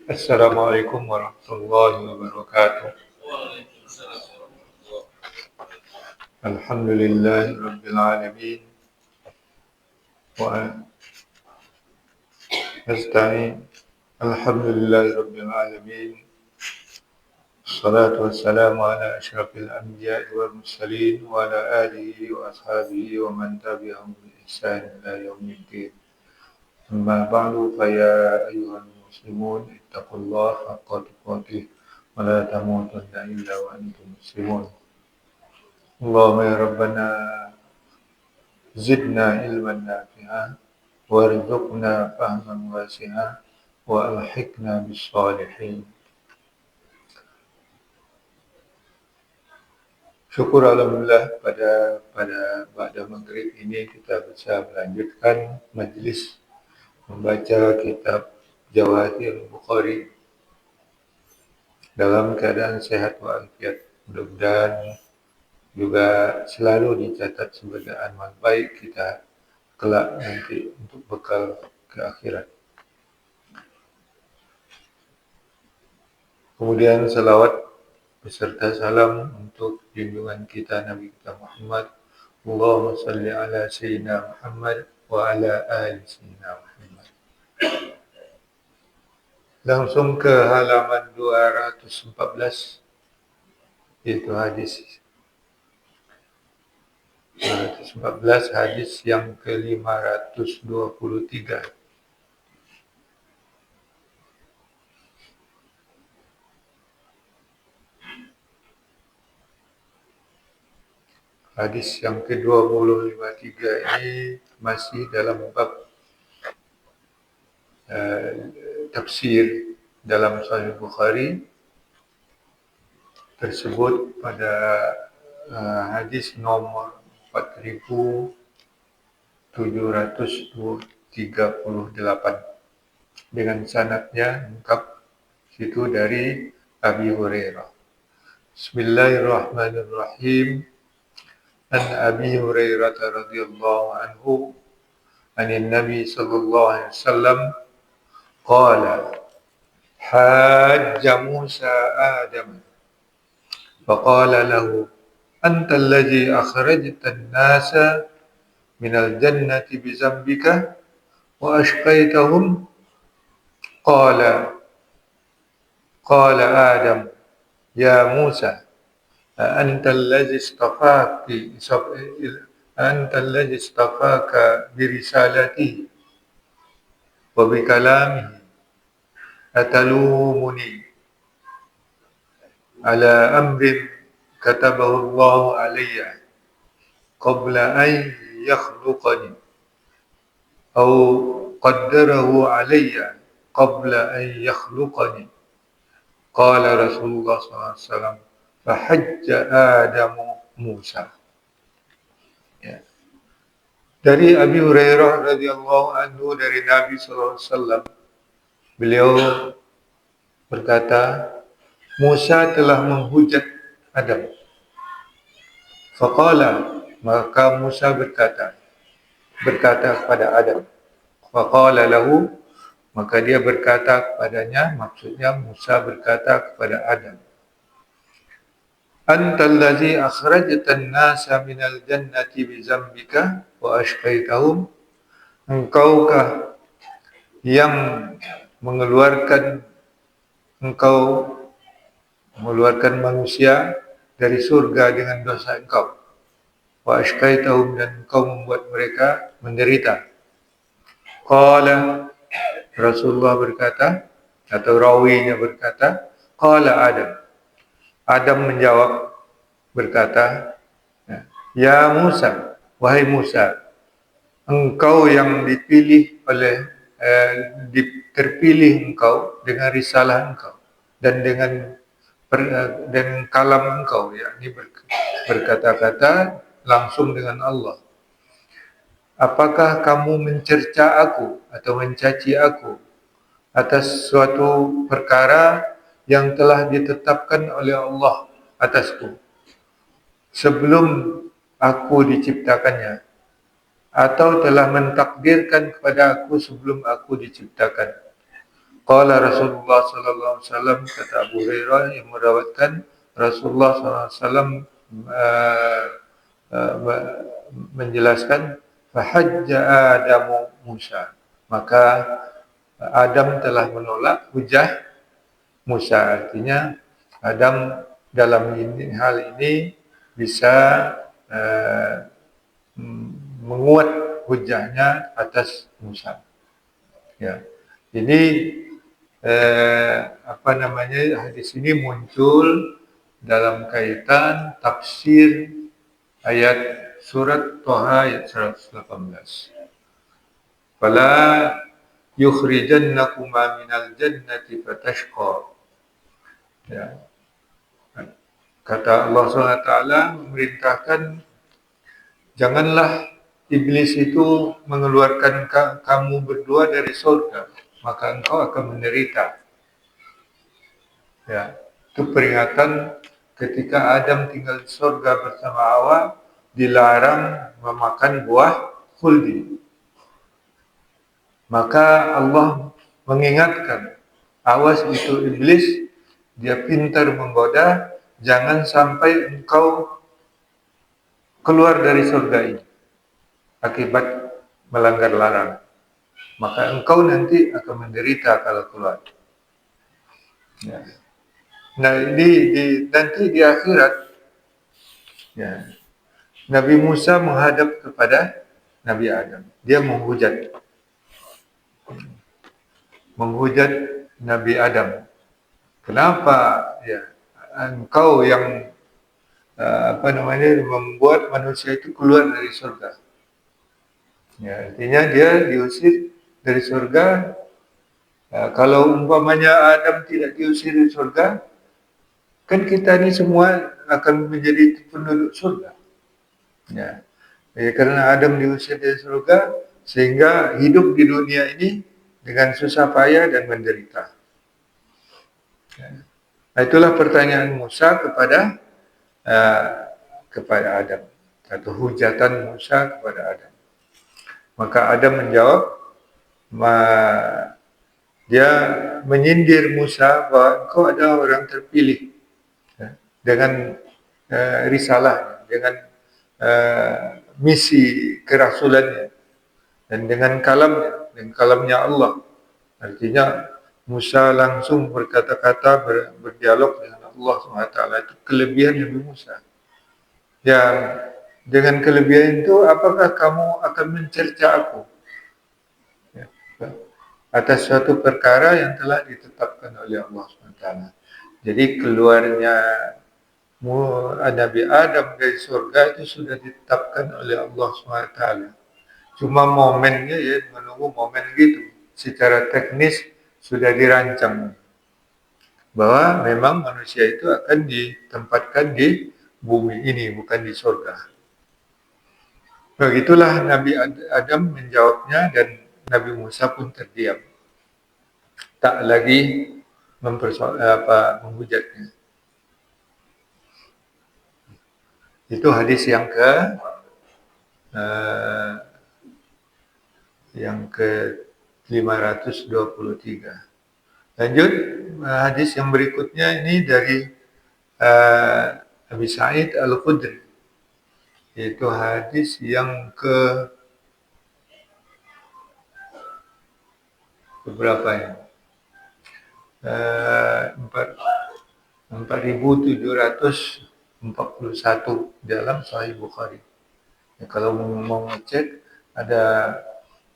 Assalamualaikum warahmatullahi wabarakatuh. Alhamdulillahi rabbil alamin wa nasta'in. Alhamdulillahi rabbil alamin. Assalatu wassalamu ala asyrafil anbiya'i wal mursalin wa ala alihi wa ashabihi wa man tabi'ahum bi ihsan ila yaumiddin. Amma ba'du fa ya ayyuhal muslimun ittaqullaha haqqa tuqatih wa la tamutunna illa wa antum muslimun. Allahumma ya rabbana zidna ilman nafi'an warzuqna fahman wasi'an wa alhiqna bis salihin. Syukur alhamdulillah pada maghrib ini kita bisa melanjutkan majlis membaca kitab Jawahir Bukhari dalam keadaan sehat walafiat. Mudah-mudahan juga selalu dicatat sebagai amal baik kita kelak nanti untuk bekal ke akhirat. Kemudian salawat beserta salam untuk junjungan kita Nabi kita Muhammad. Allahumma salli ala Sayyidina Muhammad wa ala ali Sayyidina Muhammad. Langsung ke halaman 214, yaitu hadis 214, hadis yang ke-523. Hadis yang ke-253 ini masih dalam bab tafsir dalam Sahih Bukhari, tersebut pada hadis nomor 4738 dengan sanadnya lengkap situ dari Abi Hurairah. Bismillahirrahmanirrahim. An Abi Hurairah radhiyallahu anhu anin Nabi sallallahu alaihi wasallam qala hajja Musa Adam faqala lahu anta alladhi akhrajta an-nasa min al-jannati bi dhanbika wa ashqaytahum qala Adam ya Musa أنت الذي اصطفاك برسالته وبكلامه أتلومني على أمر كتبه الله علي قبل أن يخلقني أو قدره علي قبل أن يخلقني قال رسول الله صلى الله عليه وسلم Fahajja Adamu Musa. Ya. Dari Abi Hurairah radhiyallahu anhu dari Nabi sallallahu alaihi wasallam, beliau berkata, Musa telah menghujat Adam. Faqala, maka Musa berkata kepada Adam. Faqala lahu, maka dia berkata kepadanya, maksudnya Musa berkata kepada Adam, Anta allazi akhrajta an-nasa minal jannati bi zambika wa ashqaitahum. Engkaukah yang mengeluarkan manusia dari surga dengan dosa engkau. Wa ashqaitahum, dan engkau membuat mereka menderita. Qala, Rasulullah berkata, atau rawinya berkata, qala Adam menjawab berkata, Ya Musa, wahai Musa, engkau yang terpilih engkau dengan risalah engkau dan dengan kalam engkau, yakni berkata-kata langsung dengan Allah. Apakah kamu mencerca aku atau mencaci aku atas suatu perkara yang telah ditetapkan oleh Allah atasku sebelum aku diciptakannya, atau telah mentakdirkan kepada aku sebelum aku diciptakan? Qala Rasulullah sallallahu alaihi wasallam, kata Abu Hurairah yang meriwayatkan Rasulullah sallallahu alaihi wasallam uh, menjelaskan, fahajja Adamu Musa, maka Adam telah menolak hujah Musa. Artinya Adam dalam hal ini bisa menguat hujahnya atas Musa. Ya, jadi hadis ini muncul dalam kaitan tafsir ayat surat Thaha ayat 118. Fala yukhrijannakuma minal jannati fatashqa. Ya. Kata Allah SWT memerintahkan, janganlah iblis itu mengeluarkan kamu berdua dari surga, maka engkau akan menderita. Ya, itu peringatan ketika Adam tinggal di surga bersama Hawa, dilarang memakan buah khuldi. Maka Allah mengingatkan, awas itu iblis, dia pintar menggoda, jangan sampai engkau keluar dari surga ini akibat melanggar larangan. Maka engkau nanti akan menderita kalau keluar. Ya. Nah, nanti di akhirat, ya, Nabi Musa menghadap kepada Nabi Adam. Dia menghujat Nabi Adam. Kenapa ya engkau yang membuat manusia itu keluar dari surga? Ya, artinya dia diusir dari surga. Kalau umpamanya Adam tidak diusir dari surga, kan kita ini semua akan menjadi penduduk surga. Ya, karena Adam diusir dari surga, sehingga hidup di dunia ini dengan susah payah dan menderita. Ya. Nah, itulah pertanyaan Musa kepada Adam, atau hujatan Musa kepada Adam. Maka Adam menjawab, dia menyindir Musa bahwa engkau adalah orang terpilih, ya, dengan risalah, dengan misi kerasulannya, dan dengan kalamnya Allah. Artinya Musa langsung berkata-kata, berdialog dengan Allah SWT. Itu kelebihan Nabi Musa. Ya, dengan kelebihan itu, apakah kamu akan mencerca aku? Ya, atas suatu perkara yang telah ditetapkan oleh Allah SWT. Jadi keluarnya Nabi Adam dari surga itu sudah ditetapkan oleh Allah SWT. Cuma momennya, ya, menunggu momen gitu. Secara teknis sudah dirancang bahwa memang manusia itu akan ditempatkan di bumi ini, bukan di surga. Begitulah Nabi Adam menjawabnya, dan Nabi Musa pun terdiam, tak lagi menghujatnya. Itu hadis yang ke 523. Lanjut, hadis yang berikutnya ini dari Abi Sa'id Al-Khudri, yaitu hadis yang ke berapa ya? 4741 dalam Sahih Bukhari. Ya, kalau mau ngecek, ada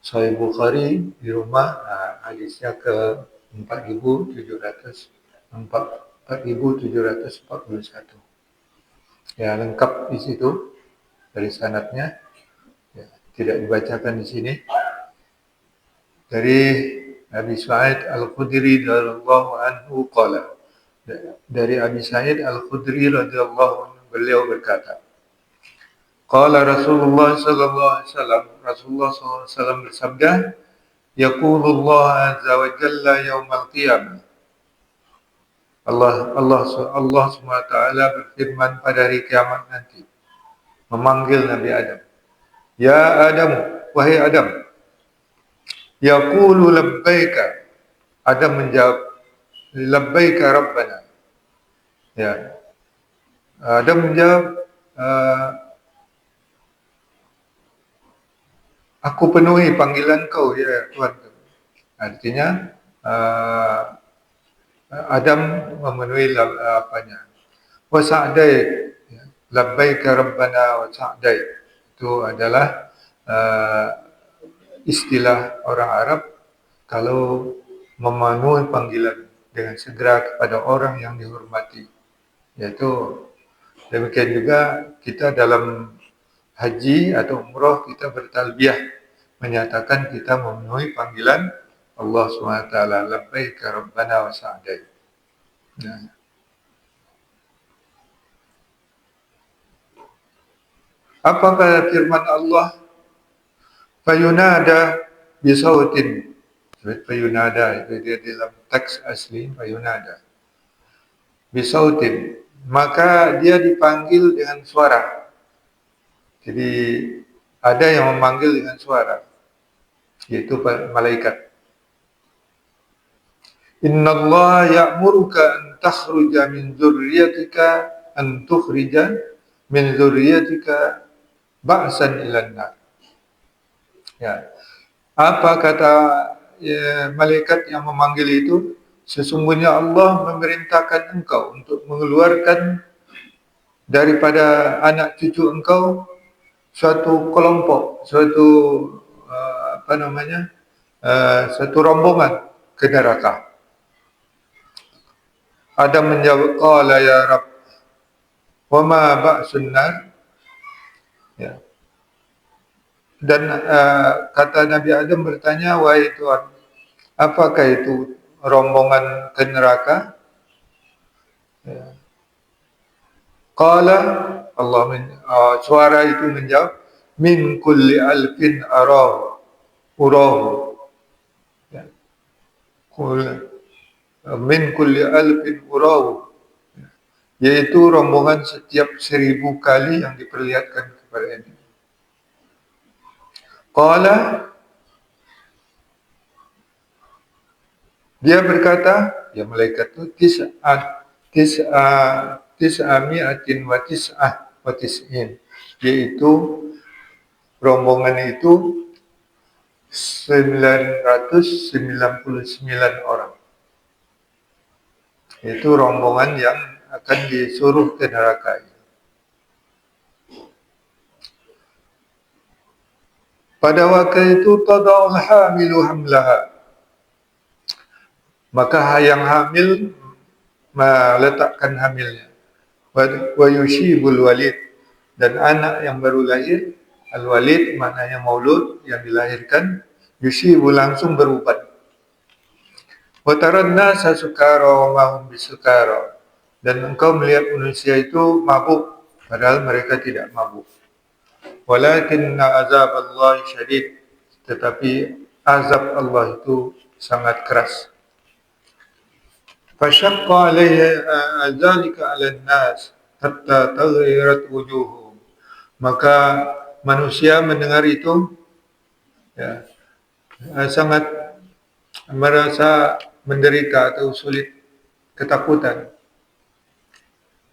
Sahih Bukhari di rumah, hadisnya ke 4741. Ya, lengkap di situ dari sanadnya. Ya, tidak dibacakan di sini. Dari Abi Sa'id Al-Khudri radhiyallahu anhu qala. Dari Abi Sa'id Al-Khudri radhiyallahu anhu, beliau berkata, qala Rasulullah sallallahu alaihi wasallam, Rasulullah sallallahu alaihi wasallam bersabda, yaqulullah azza wa jalla yaumal qiyamah. Allah SWT berfirman pada hari kiamat nanti, memanggil Nabi Adam. Ya Adam, wahai Adam. Yaqulu labbaika. Adam menjawab, labbaika rabbana. Ya. Adam menjawab, aku penuhi panggilan kau ya Tuhan. Artinya Adam memenuhi apanya? Wa sa'dai, labbaika rabbana wa sa'dai. Itu adalah istilah orang Arab kalau memenuhi panggilan dengan segera kepada orang yang dihormati. Yaitu demikian juga kita dalam haji atau umrah kita bertalbiyah menyatakan kita memenuhi panggilan Allah SWT, labbaika rabbana wa sa'dai. Nah. Apakah firman Allah? Fayunada bisautin. Fayunada itu dia dalam teks asli, fayunada bisautin. Maka dia dipanggil dengan suara. Jadi ada yang memanggil dengan suara, yaitu malaikat. Innallaha ya'muruka an takhruja min dzurriyyatika an tukhrija min dzurriyyatika ba'san ilan nar. Ya. Apa kata malaikat yang memanggil itu? Sesungguhnya Allah memerintahkan engkau untuk mengeluarkan daripada anak cucu engkau suatu kelompok, suatu suatu rombongan ke neraka. Adam menjawab, qala ya Rabb, wa ma ba'sun nar? Ya. Dan kata Nabi Adam bertanya, wahai Tuhan, apakah itu rombongan ke neraka? Ya. Qala, suara itu menjawab, min kulli alfin urahu. Ya. Min kulli alfin urahu. Yaitu rombongan setiap 1000 kali yang diperlihatkan kepada ini. Qala, dia berkata, ya malaikat itu tis'ami'atin wa tis'in, yaitu rombongan itu 999 orang. Itu rombongan yang akan disuruh ke neraka. Pada waktu itu tada'ul hamilu hamlaha, maka yang hamil meletakkan hamilnya. Wa yushibul walid, dan anak yang baru lahir, al-walid maknanya maulud, yang dilahirkan, yushibu langsung berubat. Wa taran nasa sukara wa ma hum bisukara, dan engkau melihat manusia itu mabuk padahal mereka tidak mabuk. Walakinna azab Allah syadid, tetapi azab Allah itu sangat keras. Fashaqqa alaiha dzalika 'ala an-nas hatta taghayyarat wujuhum. Maka manusia mendengar itu ya, sangat merasa menderita atau sulit, ketakutan.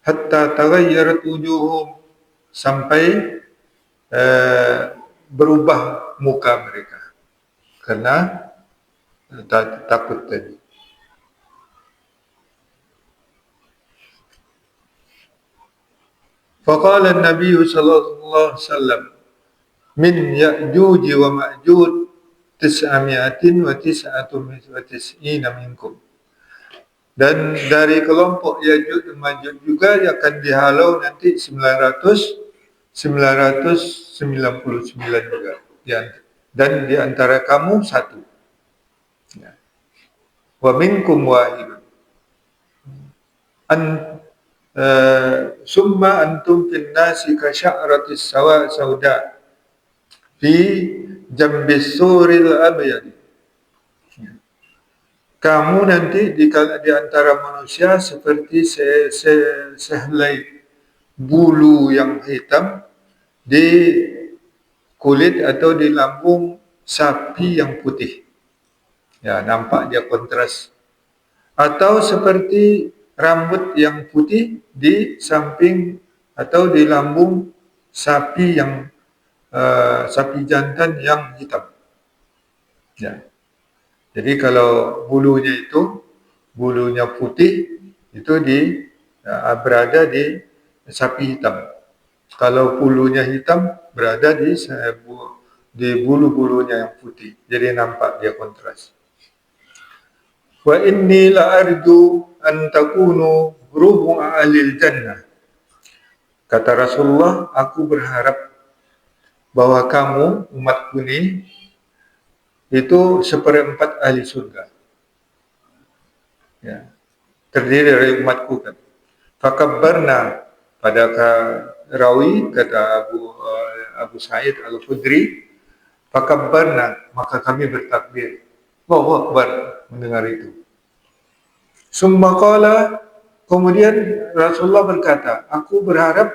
Hatta taghayyarat wujuhum, sampai berubah muka mereka karena takut tadi. Faqala an-nabiy sallallahu alaihi wasallam, min Ya'juj wa Ma'juj 999 minkum. Dan dari kelompok Ya'juj dan Ma'juj juga akan dihalau nanti 999 juga. Dan di antara kamu satu. Ya. Wa minkum wahidun. Summa antum fin nasi ka sya'ratis sauda fi jambis suril abyad. Kamu nanti di antara manusia seperti sehelai bulu yang hitam di kulit atau di lambung sapi yang putih. Ya, nampak dia kontras. Atau seperti rambut yang putih di samping atau di lambung sapi yang sapi jantan yang hitam. Ya. Jadi kalau bulunya putih itu berada di sapi hitam. Kalau bulunya hitam berada di bulu-bulunya yang putih. Jadi nampak dia kontras. Wa inni la arju an takunu rubu ahlil jannah. Kata Rasulullah, aku berharap bahwa kamu umatku ini itu seperempat ahli surga. Ya. Terdiri dari umatku kan. Fakabbarna pada rawi kata Abu Sa'id Al-Khudri, fakabbarna maka kami bertakbir. Allahu Akbar mendengar itu. Summa qala, kemudian Rasulullah berkata, aku berharap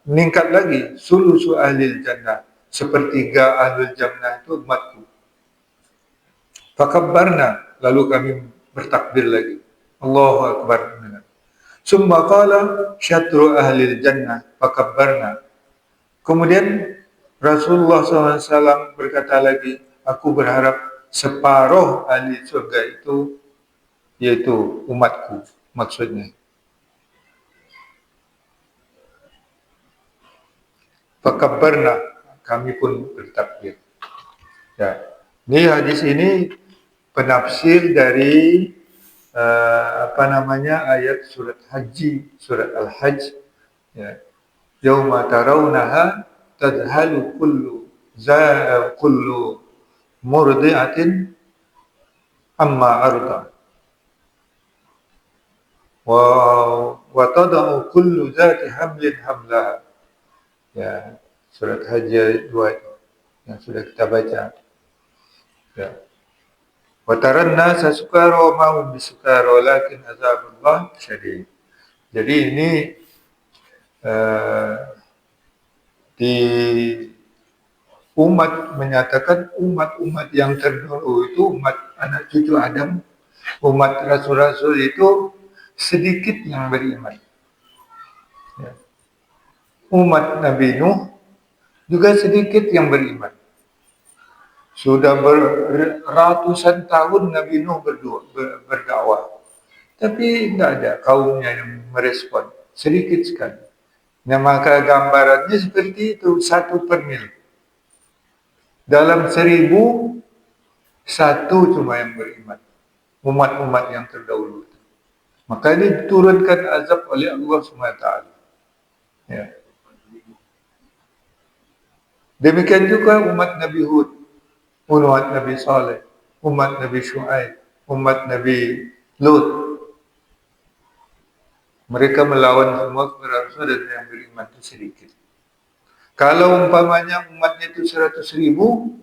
meningkat lagi sulusu ahlil jannah, sepertiga ahlul jannah itu umatku. Fakabbarna, lalu kami bertakbir lagi. Allahu Akbar. Summa qala syatru ahlil jannah fakabbarna. Kemudian Rasulullah SAW berkata lagi, aku berharap separuh ahli surga itu yaitu umatku, maksudnya. Fakabbarna, kami pun bertakbir. Ya. Ini hadis ini penafsir dari ayat surat Haji, surat Al-Hajj. Ya. Yauma tarawunaha tadhalu kullu murdi'atin amma arda wa tada'u kullu zati hamlin hamlaha. Ya, surat Haji ayat 2 itu yang sudah kita baca. Ya. Wa taran nasa sukara wa ma hum bisukara walakin azabullah syadid. Jadi ini di umat menyatakan umat-umat yang terdahulu itu umat anak cucu Adam, umat rasul-rasul itu sedikit yang beriman. Ya. Umat Nabi Nuh juga sedikit yang beriman. Sudah beratusan tahun Nabi Nuh berdakwah, tapi tidak ada kaumnya yang merespon, sedikit sekali. Nah, maka gambarannya seperti itu, 1/1000. Dalam 1000, 1 cuma yang beriman. Umat-umat yang terdahulu. Maka ini diturunkan azab oleh Allah SWT. Ya. Demikian juga umat Nabi Hud, umat Nabi Saleh, umat Nabi Shu'aib, umat Nabi Lut. Mereka melawan semua kepada Rasul dan yang beriman itu sedikit. Kalau umpamanya umatnya itu 100.000,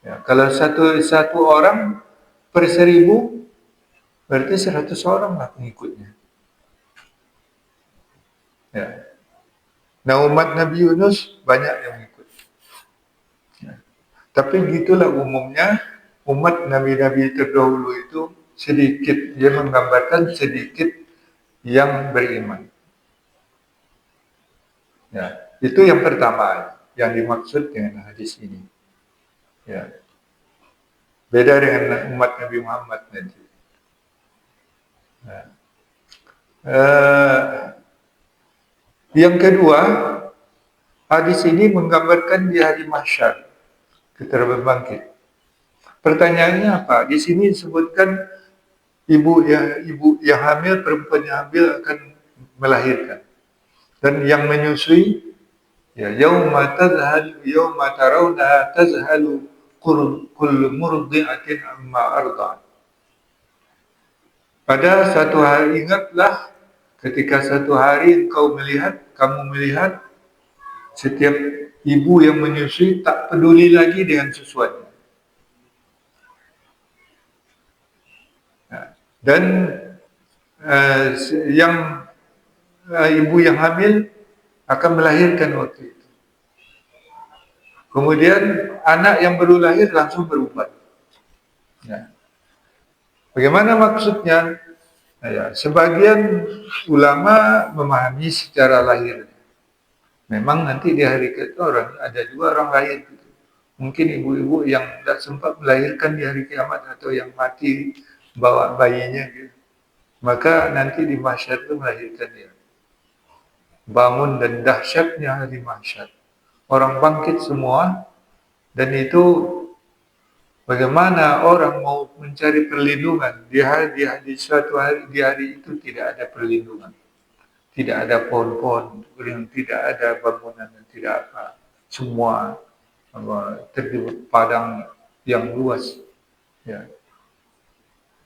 ya, kalau satu orang per 1000, berarti 100 orang lah pengikutnya. Ya. Nah, umat Nabi Yunus banyak yang ikut. Ya. Tapi gitulah umumnya umat Nabi-Nabi terdahulu itu sedikit. Dia menggambarkan sedikit yang beriman. Ya. Itu yang pertama yang dimaksud dengan hadis ini. Ya. Beda dengan umat Nabi Muhammad nanti. Ya. Yang kedua, hadis ini menggambarkan di hari mahsyar kita berbangkit. Pertanyaannya apa? Di sini disebutkan ibu yang hamil, perempuan yang hamil akan melahirkan, dan yang menyusui, ya, yauma tarawna tazhalu kullu murdi'atin amma arda'at. Pada satu hari, ingatlah ketika satu hari kamu melihat setiap ibu yang menyusui tak peduli lagi dengan sesuatu. Dan ibu yang hamil akan melahirkan waktu itu. Kemudian anak yang baru lahir langsung berubat. Ya. Bagaimana maksudnya? Nah, ya, sebagian ulama memahami secara lahir. Memang nanti di hari ke orang ada juga orang lahir. Gitu. Mungkin ibu-ibu yang tidak sempat melahirkan di hari kiamat atau yang mati bawa bayinya. Gitu. Maka nanti di mahsyar itu melahirkan dia. Bangun dan dahsyatnya hari mahsyar. Orang bangkit semua dan itu bagaimana orang mau mencari perlindungan di suatu hari di hari itu tidak ada perlindungan, tidak ada pohon-pohon, tidak ada bangunan dan tidak apa, semua terjebak padang yang luas, ya.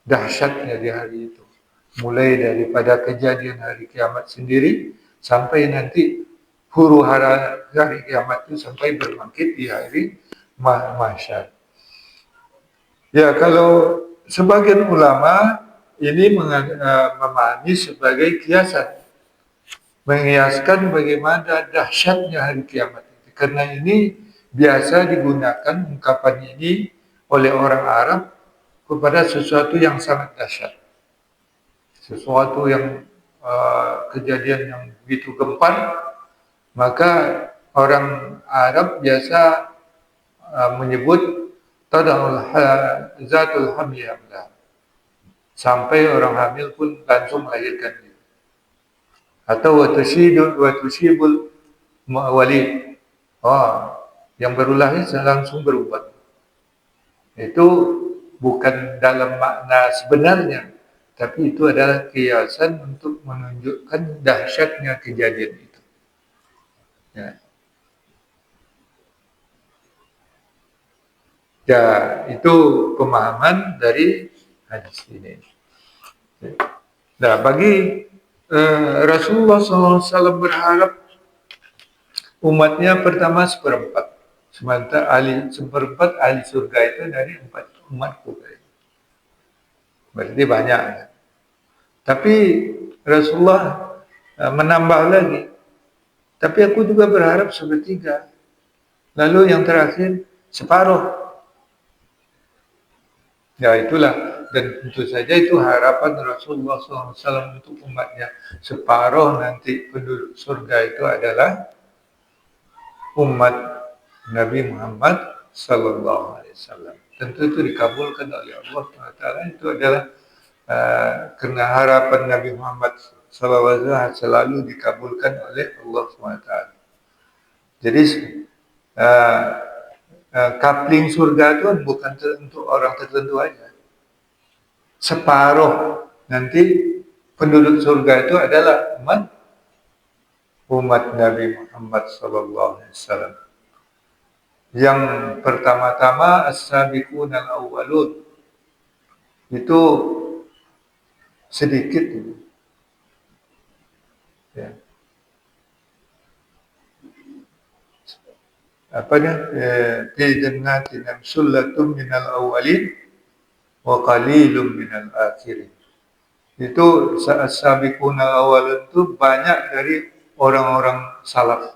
Dahsyatnya di hari itu, mulai daripada kejadian hari kiamat sendiri sampai nanti huru hara hari kiamat itu sampai berbangkit di hari mahsyar. Ya, kalau sebagian ulama ini memahami sebagai kiasan, mengiaskan bagaimana dahsyatnya hari kiamat itu. Karena ini biasa digunakan ungkapan ini oleh orang Arab kepada sesuatu yang sangat dahsyat, sesuatu yang kejadian yang begitu gempar, maka orang Arab biasa menyebut tada'ul zatul hamli hamlah. Sampai orang hamil pun langsung melahirkan dia. Atau watusibul walid. Yang baru lahir langsung berubat. Itu bukan dalam makna sebenarnya, tapi itu adalah kiasan untuk menunjukkan dahsyatnya kejadian itu. Ya. Ya, itu pemahaman dari hadis ini. Nah, bagi Rasulullah SAW berharap umatnya pertama seperempat. Sementara seperempat ahli surga itu dari umatku. Berarti banyak. Tapi Rasulullah menambah lagi. Tapi aku juga berharap sepertiga. Lalu yang terakhir separuh. Ya itulah, dan tentu saja itu harapan Rasulullah SAW untuk umatnya. Separuh nanti penduduk surga itu adalah umat Nabi Muhammad SAW. Tentu itu dikabulkan oleh Allah SWT. Itu adalah karena harapan Nabi Muhammad SAW selalu dikabulkan oleh Allah SWT. Jadi kapling surga itu bukan untuk orang tertentu aja. Separuh nanti penduduk surga itu adalah umat Nabi Muhammad SAW. Yang pertama-tama as-sabiqun al-awwalun itu sedikit. Ya. Apa dia? Fi jannatin sullatun minal awwalin wa qalilun minal akhirin. Itu as-sabiqun al-awwalun itu banyak dari orang-orang salaf.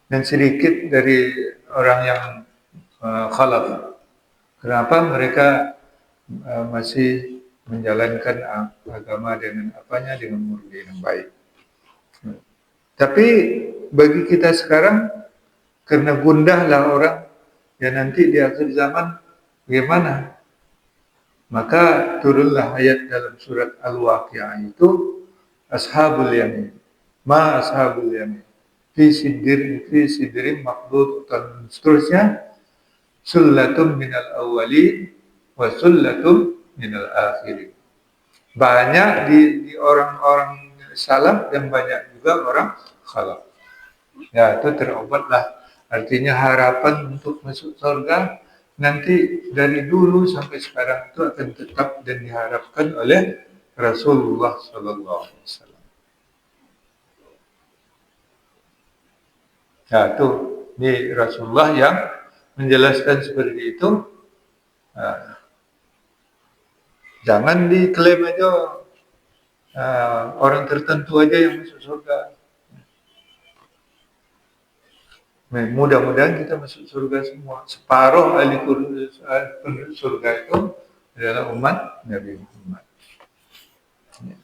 Dan sedikit dari orang yang khalaf. Kenapa mereka masih menjalankan agama dengan murni yang baik. Tapi bagi kita sekarang, karena gundahlah orang yang nanti di akhir zaman bagaimana? Maka turunlah ayat dalam surat Al-Waqi'ah itu, ashabul yamin. Ma ashabul yamin. Fi sidrin maqdud dan seterusnya. Sullatum minal awwalin wa sullatum minal akhirin. Banyak di orang-orang salaf dan banyak juga orang khalaf. Ya, itu terobatlah. Artinya harapan untuk masuk surga nanti dari dulu sampai sekarang itu akan tetap dan diharapkan oleh Rasulullah SAW. Ya, itu ini Rasulullah yang menjelaskan seperti itu. Jangan diklaim aja orang tertentu aja yang masuk surga. Mudah-mudahan kita masuk surga semua. Separuh ahli surga itu adalah umat Nabi Muhammad. Ya.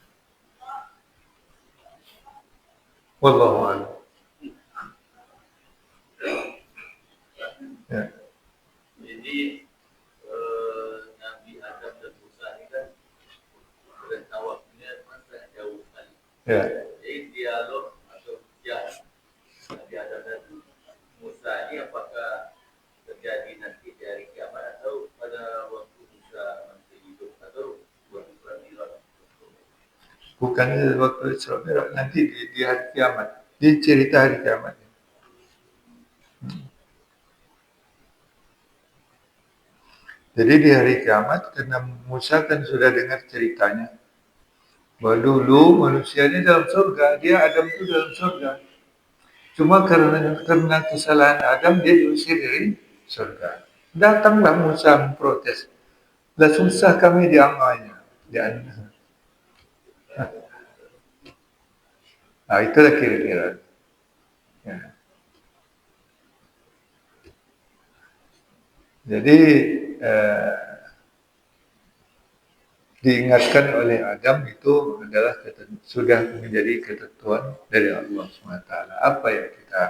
Wallahu a'lam. Ya. Jadi Nabi Adam dan Musa ini kan rentang waktunya sangat jauh sekali. Ya. Jadi dialog atau Nabi Adam dan Musa ini apakah terjadi nanti di hari kiamat atau pada waktu Musa masih hidup atau waktu Isra Mi'raj? Bukan waktu Isra Mi'raj, nanti di hari kiamat. Di cerita hari kiamat. Jadi di hari kiamat, karena Musa kan sudah dengar ceritanya, bahwa dulu manusianya dalam surga, dia Adam itu dalam surga. Cuma karena kesalahan Adam, dia diusir dari surga. Datanglah Musa memprotes. Lah susah kami diamalnya. Nah, itulah kira-kira. Ya. Jadi diingatkan oleh Adam itu adalah sudah menjadi ketentuan dari Allah SWT. Apa yang kita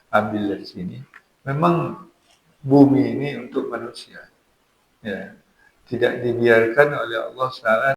ambil dari sini? Memang bumi ini untuk manusia, ya, tidak dibiarkan oleh Allah SWT